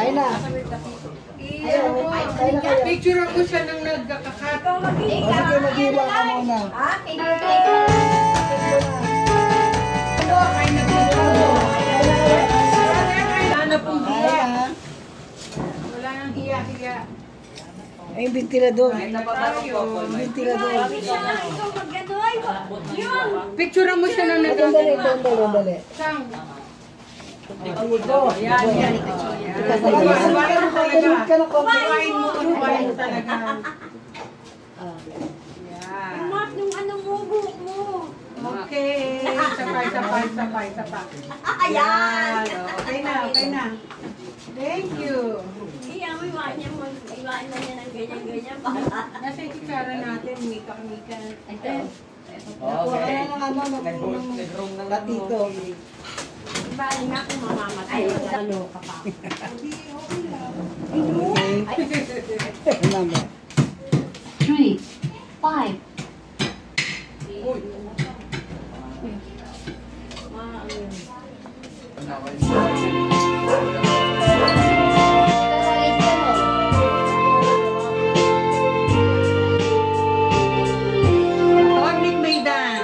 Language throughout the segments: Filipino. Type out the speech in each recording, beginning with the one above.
Kain na. Picture ko siya nang nagkakakat. Sige, mag-iwa ka muna. Wala na pong hiya. Wala nang hiya. Ay, yung ventilador. Yung ventilador. picture mo siya nang nagkakakat. Dali. Sang? Yan. Kumain mo talaga. Mark, nung ano mo, buhok mo. Okay. Sapay. Ayan! Okay na. Thank you. Iyan mo, iwan na niya ng ganyan-ganyan para. Nasa yung kutsara natin, mika-mika. Ito. Wala nang nag-room ng latito. Bali nga kung mamamatay. Ano ka pa? Okay. Number. 3, 5. Public Maidan.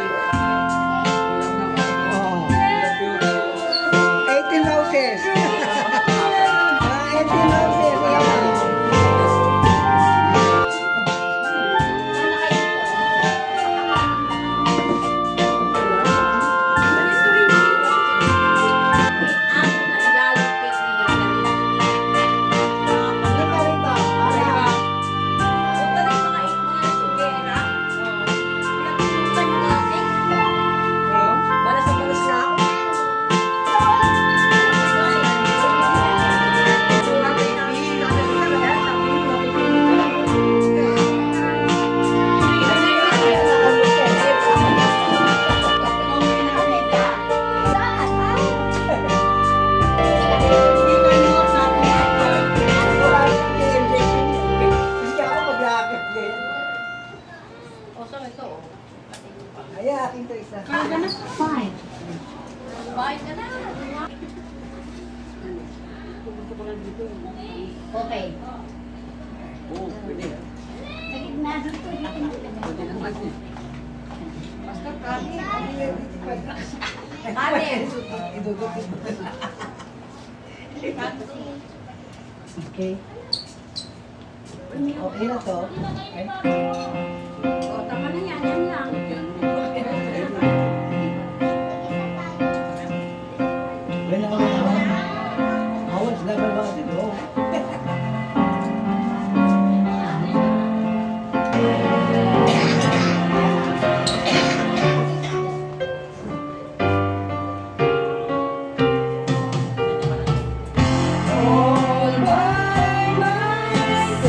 18 houses. 18 houses. Ayan, akin to isa. 5. Bayad ka na. Okay. Oo, pwede. Nagignaso to. Pwede naman eh. Basta kami. Kanin. Idudutin mo. Okay. Okay na to. Okay. O, tama na yan. Yan lang. When I was never wanted to go. All by myself.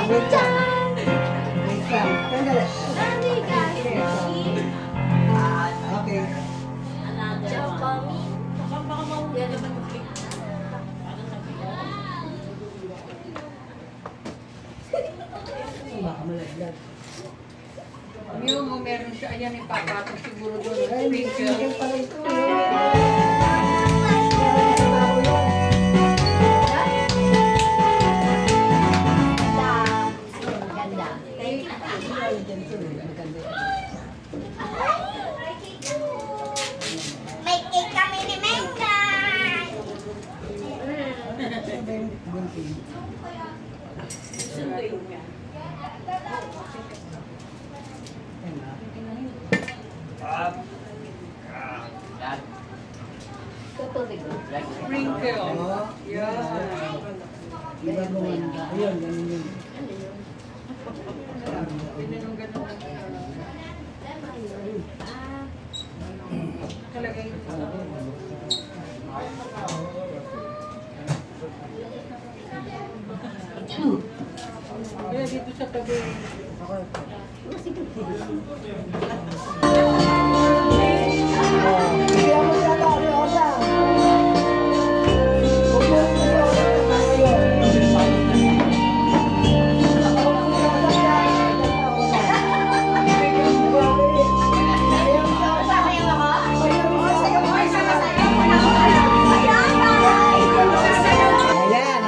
wait lang. Wait lang. Sandali. Okay. Baka malaglag. Yung meron siya, ayan, ipapatok siguro doon. Ay, may Sprinkle. sprinkle pala ito. Ganda. May cake kami ni Menday. Tutubig mo. Sprinkle. Yeah. Iba mo. Ayun, ganun yun. Pwede nung ganun. Kalagay ito. Two. Kaya dito sa tabi. Kaya mo siya ba? Rosa. Ayan.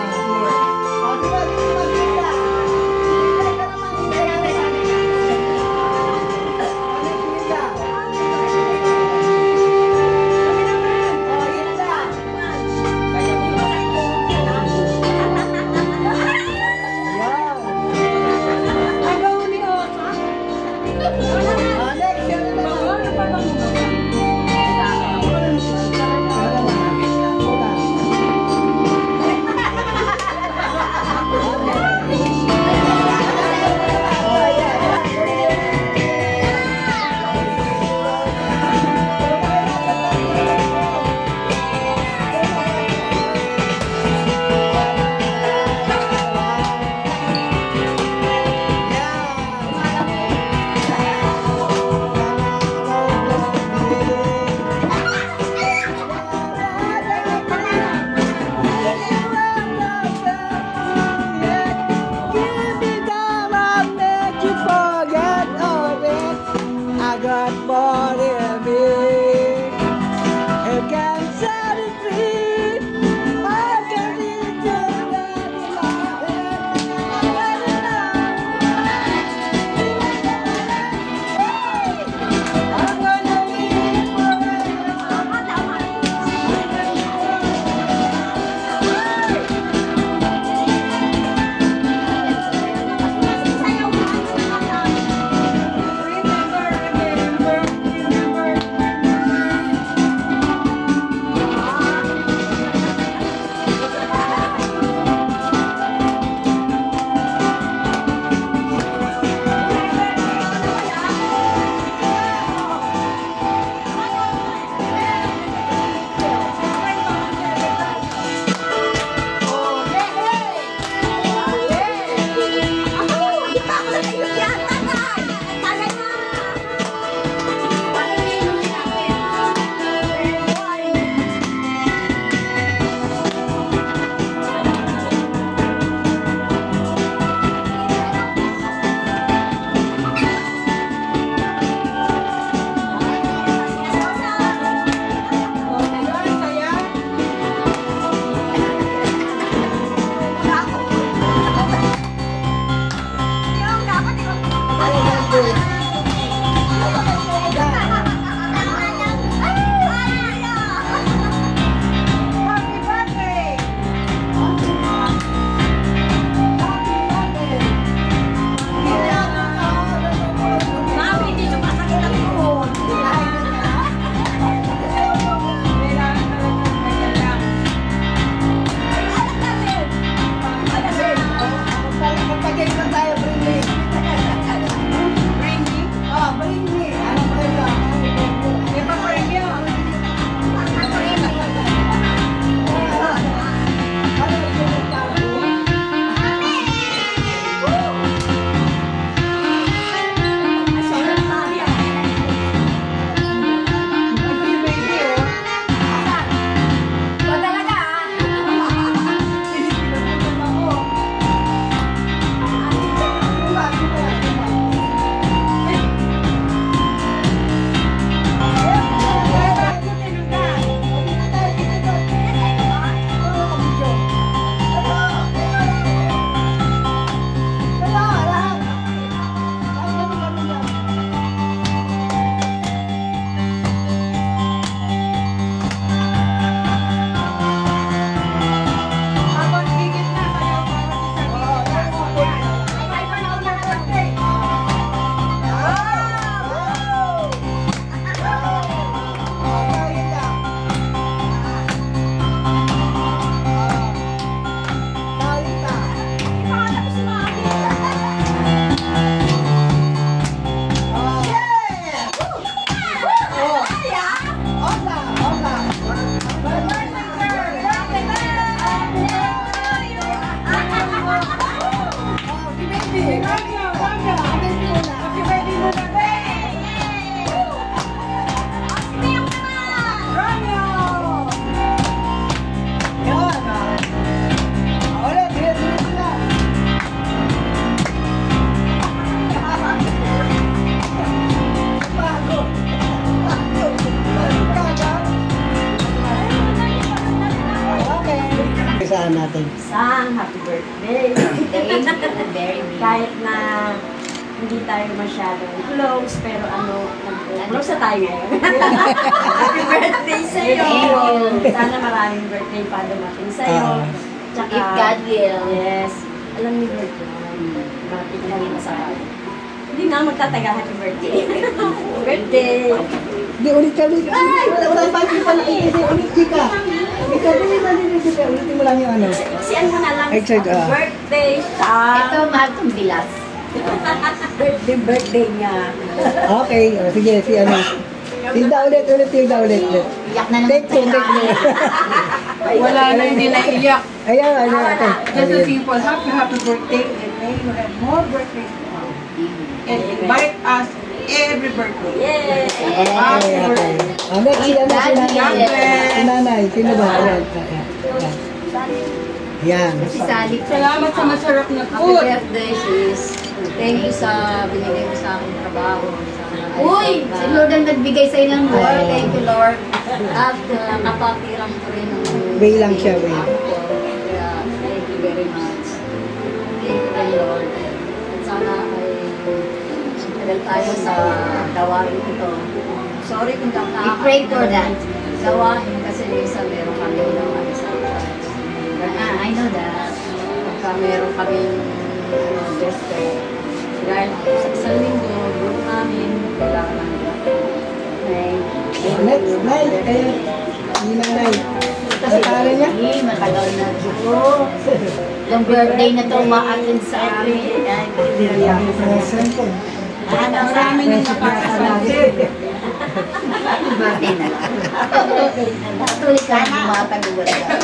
kamustahan natin. Sang, happy birthday. Thank you, very big. Kahit na hindi tayo masyadong close, pero close na tayo ngayon. Happy birthday sa'yo! Thank you. Sana maraming birthday pa dumating sa'yo. Tsaka, If God will. yes, alam ni Lord yun. Bakit na rin sa hindi na magtataga happy birthday. Birthday! Hindi, ulit ka, ulit. Ay! Wala pa pa nakikita. Ulit ka. Ikaw, ulitin mo lang yung ano. Siyan mo na lang Excited, happy birthday sa Ito, mahal kong bilas. birthday niya. Okay, sige, si ano. Tilda ulit. Iyak na naman Take two. Wala na, hindi na iyak. Ayan, ano, okay. Just a simple, happy birthday, and may you have more birthdays to come. And invite us every birthday. Yay! Okay, okay. Next, si ano, si nanay. Si nanay, sino ba? Ayan. Yan. Si Sally. Salamat sa masarap na Happy food. birthday, sis. Thank you sa binigay mo sa aking trabaho. Uy! Si Lord ang nagbigay sa'yo ng more. Thank you, Lord. At kapapirang ko rin ng Way lang siya, way. ako ko. Kaya, thank you very much. Thank you, very Lord. At sana ay tagal tayo sa gawain ito. Sorry kung kakaka. We pray for that. Gawain kasi minsan meron kami naman sa church. I know that. Pagka meron kami birthday. Dahil sa isang linggo, group namin, kailangan namin. Next, Nay, kayo. Si nanay. Ano pangalan niya? Matagal na dito. Yung birthday na ito, ma-attend sa amin. Marami na nakakasalasin. Birthday na lang. Tuloy ka, matagulat ka.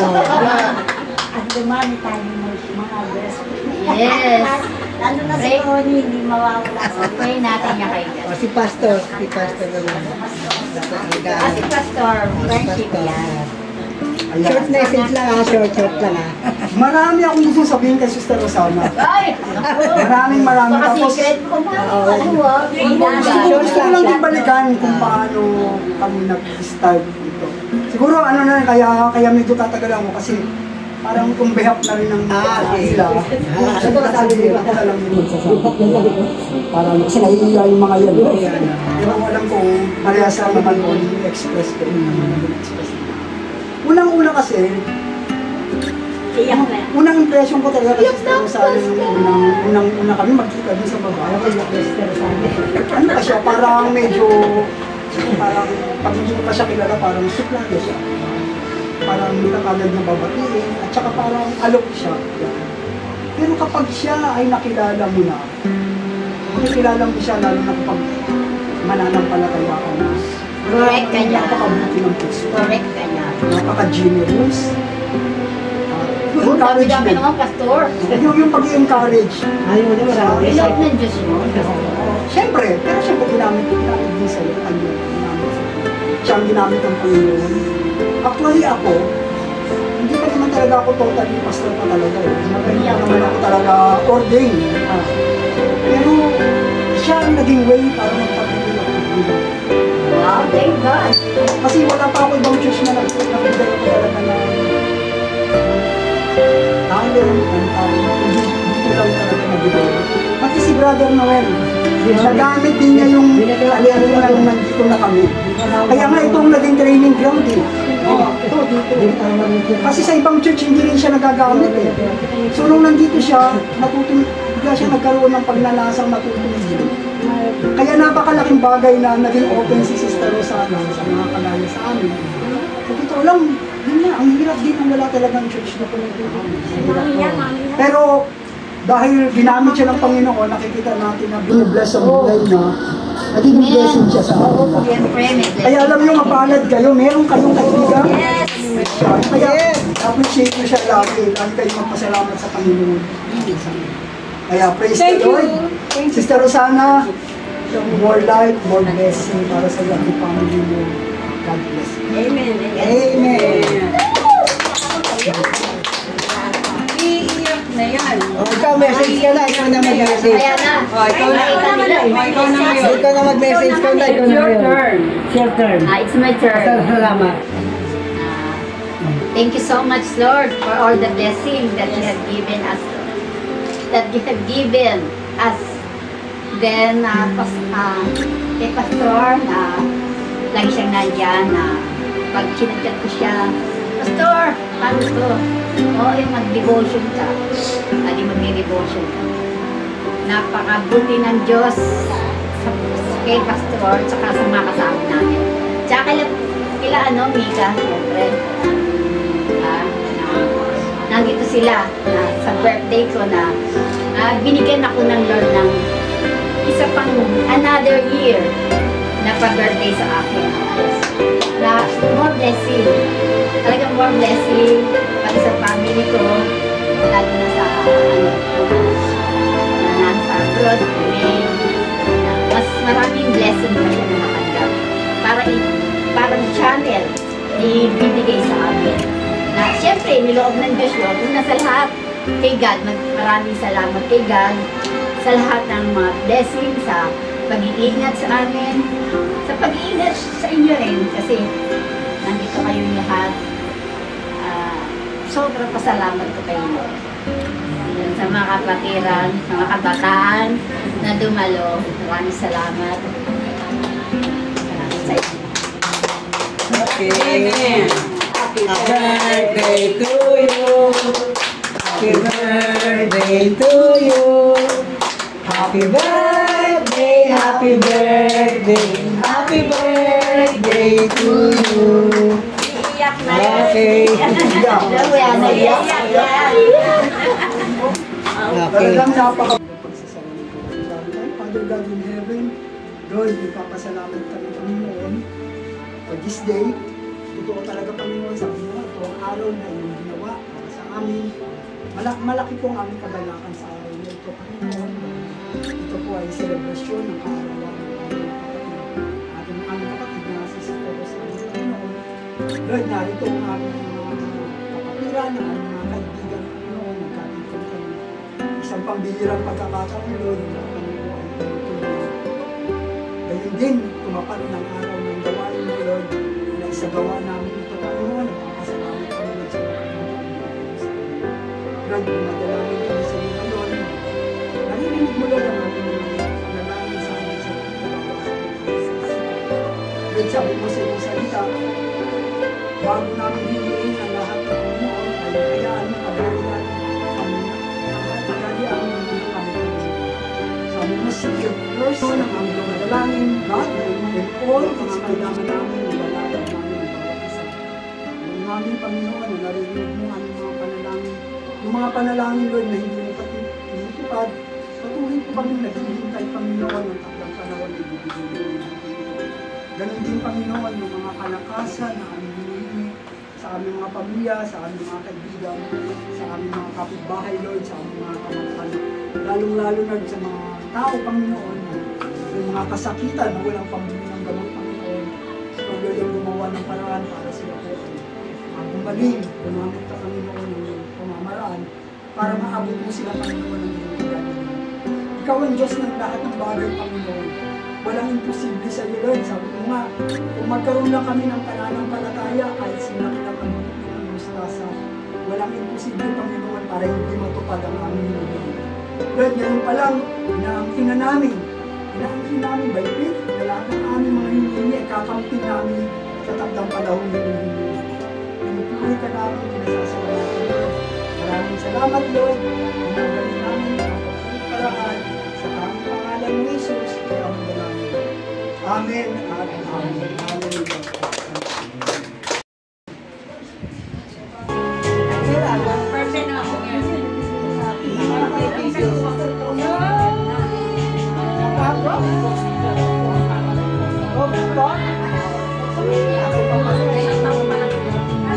At dumami tayo mga best friend. Yes. Lalo na si Connie, hindi mawawala sa Pray natin niya kay God. Si Pastor naman. Si Pastor, friendship yan. Short message lang ha, short lang ha. Marami akong gusto sabihin kay Sister Rosana. Ay! Marami. Baka Tapos, secret mo ba? gusto ko lang ibalikan kung paano kami nag-start dito. Siguro kaya medyo tatagal ako kasi parang kumbehap na rin ng sila. Siguro sabi ko ako na lang yun. Parang kasi naiiya yung mga yan. Pero alam ko, parehas lang naman ko i-express ko. Unang-una kasi, Iyak na. unang impression ko talaga kay Sister Rosana yung unang kami magkita din sa babae. Ano pa siya, parang medyo, parang pag hindi mo pa siya kilala, parang suplado siya. Parang hindi ka kagad na babatiin, at saka parang alok siya. Pero kapag siya ay nakilala mo na, nakilala mo siya lalo na kapag mananampalataya ka na. Correct ka niya. Napakabuti ng puso. Correct ka niya. Napaka-generous. Ang dami naman, Pastor. Yung pag-i-encourage. Ayaw mo naman marami. Love ng Diyos mo. Siyempre, pero siyempre ginamit din sa kanya. Siya ang ginamit ng Panginoon. Actually ako, hindi pa naman talaga ako totally pastor pa talaga. Hindi naman ako talaga ordained. Pero siya ang naging way para magpapagod ako. Wow, thank God. Kasi wala pa ako ibang church na nagbigay ako talaga na hindi lang talaga nagbigay. Pati si Brother Noel, nagamit din niya yung aliano na nung nandito na kami. Kaya nga itong naging training ground eh. Dito. Kasi sa ibang church hindi rin siya nagagamit eh. So nung nandito siya, bigla siya nagkaroon ng pagnanasang matutulog. Kaya napakalaking bagay na naging open si Sister Rosana sa mga kalaya sa amin. So dito lang, yun na, ang hirap din ang wala talagang church na pinagtutunan. Pero dahil ginamit siya ng Panginoon, nakikita natin na binibless ang buhay niya, naging blessing siya sa atin. Kaya alam niyo, mapalad kayo, meron kayong kaibigan. Kaya appreciate ko siya lagi, lagi kayo magpasalamat sa Panginoon. Kaya praise the Lord. Sister Rosana, more life, more blessing para sa lahat ng family mo. God bless you. Amen. Amen. Iiyak na yan. Ikaw, message ka na. Ikaw na mag-message. Kaya na. Ikaw na ngayon. Ikaw na mag-message ka na. Ikaw na Your ngayon. turn. Your turn. It's my turn. Salamat. Thank you so much, Lord, for all the blessings that you have given us. Then, kay Pastor, lagi siyang nandyan na pag chinachat ko siya, Pastor, paano to? Mag-devotion ka. Lagi mag-devotion ka. Napakabuti ng Diyos kay Pastor, tsaka sa mga kasama namin. Tsaka kila Mika, siyempre. Nandito sila sa birthday ko na binigyan ako ng Lord ng isa pang another year na pag-birthday sa akin. Na more blessing. Talagang more blessing pati sa family ko, lalo na sa nasa abroad, mas maraming blessing pa siya na nakanggap. Parang channel ibibigay sa amin. Na siyempre, niloob ng Diyos yun, una sa lahat kay God, maraming salamat kay God sa lahat ng mga blessing, sa pag-iingat sa amin, sa pag-iingat sa inyo rin, kasi nandito kayong lahat. Sobrang pasalamat ko kayo. Sa mga kapatiran, sa mga kabataan na dumalo, maraming salamat. Sa inyo. Okay. Happy birthday to you. Happy birthday to you. Happy birthday, happy birthday, happy birthday to you. Iyak na. Okay. Talagang napaka-pagsasalamat ko. Father God in heaven, Lord, ipapasalamat kami Panginoon for this day. Totoo talaga Panginoon, sabi mo, ito ang araw na iyong ginawa para sa amin. Malaki po ang aming kagalakan sa araw na ito, Panginoon. Ito po ay selebrasyon ng kaarawan ng aming kapatid na si Sister Rosalie, Panginoon. Lord, narito ang aming kapatiran, ang aming mga kaibigan, Panginoon, nagkatipon kami. Isang pambihirang pagkakataon, Lord, na Panginoon ay tulungan. Gayun din, tumapan ng araw ng gawain mo, Lord, na isagawa namin ito, Panginoon, at makasalamat kami sa mga Lord, dumadalangin kami sa iyo ngayon. Naririnig mo, Lord, ang aming panalangin sa amin sa Lord, sabi mo sa iyong salita, bago namin hiliin ang lahat ng Panginoon, ay hayaan mo pagalian kami. Sabi mo, seek your first ang aming dumadalangin, God, and all mga kailangan namin, ibalatag namin ang bawat isa. Ang aming Panginoon, na naririnig mo ang mga panalangin, yung mga panalangin, Lord, na hindi mo tinutupad, patuloy ko kami naghihintay, Panginoon, ng taklang panahon na ibibigay mo. Ganon din, Panginoon, yung mga kalakasan na aming hinihingi sa aming mga pamilya, sa aming mga kaibigan, sa aming mga kapitbahay, Lord, sa aming mga kamag-anak. Lalong-lalo na sa mga tao, Panginoon, yung mga kasakitan na walang pambili ng gamot, Panginoon. So, Lord, yung gumawa ng paraan para sila po gumaling, gumamit ka, Panginoon, ng pamamaraan para maabot mo sila, Panginoon, ng iyong kagaling. Ikaw ang Diyos ng lahat ng bagay, Panginoon. Walang imposible sa iyo, Lord. Sabi mo nga, kung magkaroon lang kami ng pananampalataya, kahit sinaki lang ang ng mustasa, walang imposible, Panginoon, para hindi matupad ang aming hinihingi. Lord, ngayon pa lang, inaangkin namin by faith, na lahat ng aming mga hinihingi, kakamtin namin sa takdang panahon hinihingi. Pinupuloy ka namin, pinasasalamat, Lord. Maraming salamat, Lord. Pinagaling namin ang pagkakaraan sa aming pangalan ni Jesus, kaya ang dalangin. Amen at amen. Amen.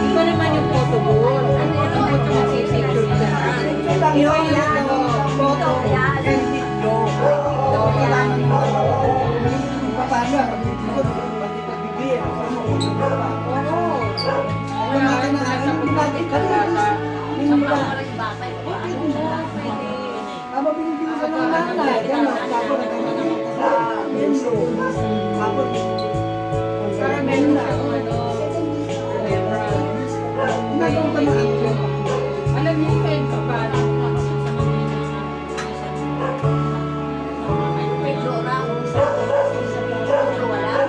Iba naman yung photo booth. Ang photo booth yung picture dyan. Yun, photo and video. Kailangan mo. Paano? Pagbibigyan. Oo. Wala natin na hindi natin kalata. Hindi ba? Aba binibigyan sa mga nanay. Gano'n. Tapos sa mendo. Tapos caramel na. Ginagawa ko na Alam niyo, friend ko parang May Dora, kung sa wala.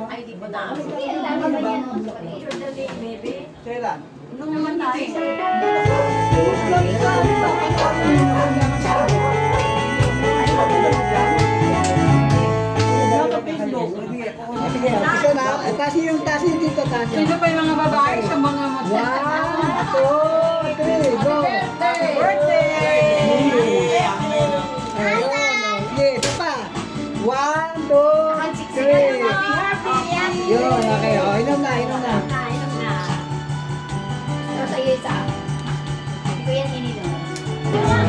Ay, di ba na? Sige, alam mo ba yan? Picture the day, baby. Kailan? Nung naman tayo. Sige, isa na. Kasi yung dito, kasi. sino pa yung mga babae sa mga mata? 1, 2, 3, go! Birthday! Ayun, sige, ito pa. 1, 2, 3. Yun, okay. O, inom na. Inom na. Tapos sa'yo isa. Hindi ko yan ininom. Yun,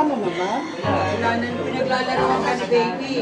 na naman. Wala na pinaglalaro ka ni baby.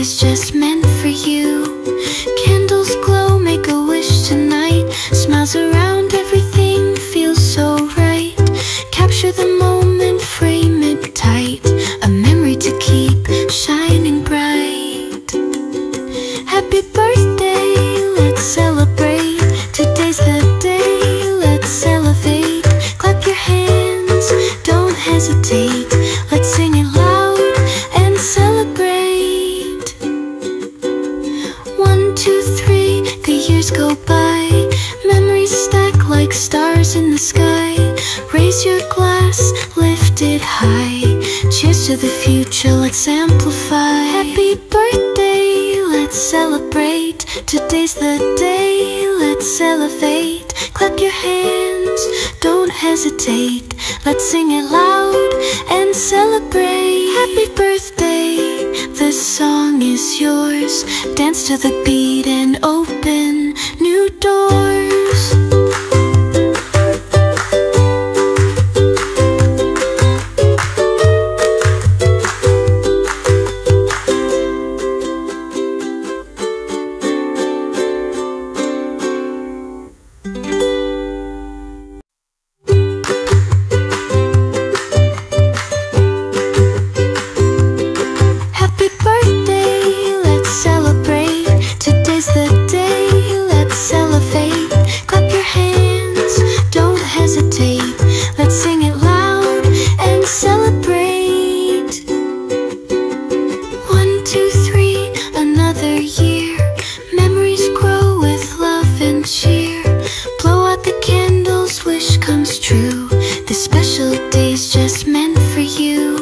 day's just meant for you. Candles glow, make a wish tonight. Smiles around, everything feels so right. Capture the moment, frame it tight. A memory to keep shining bright. Happy birthday, let's celebrate. Today's the day, let's elevate. Clap your hands, don't hesitate. Let's sing it loud and celebrate. 1, 2, 3, the years go by. Memories stack like stars in the sky. Raise your glass, lift it high. Cheers to the future, let's amplify. Happy birthday, let's celebrate. Today's the day, let's elevate. Clap your hands, don't hesitate. Let's sing it loud and celebrate. Happy birthday, this song is yours. Dance to the beat and open new doors. Happy birthday, let's celebrate. Today's the day, let's elevate. Clap your hands, don't hesitate. Let's sing it loud and celebrate. 1, 2, 3, another year. Memories grow with love and cheer. Blow out the candles, wish comes true. This special day's just meant for you.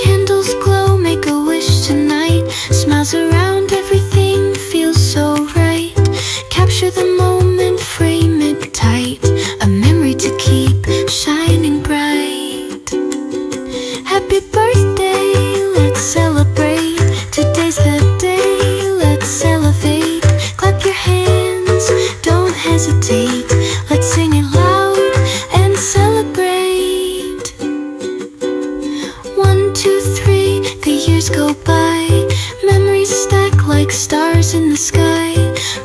Candles glow, make a wish tonight. Smiles around, everything feels so right. Capture the moment, frame it tight. A memory to keep shining bright. Happy birthday, let's celebrate. Today's the day, let's elevate. Clap your hands, don't hesitate. Let's sing it loud and celebrate. 1, 2, 3, the years go by. Memories stack like stars in the sky.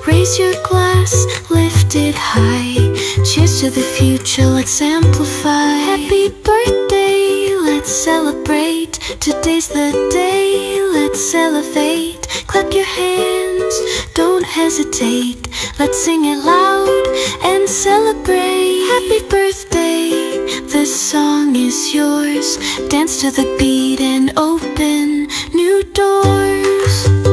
Raise your glass, lift it high. Cheers to the future, let's amplify. Happy birthday, let's celebrate. Today's the day, let's elevate. Clap your hands, don't hesitate. Let's sing it loud and celebrate. Happy birthday, this song is yours. Dance to the beat and open new doors.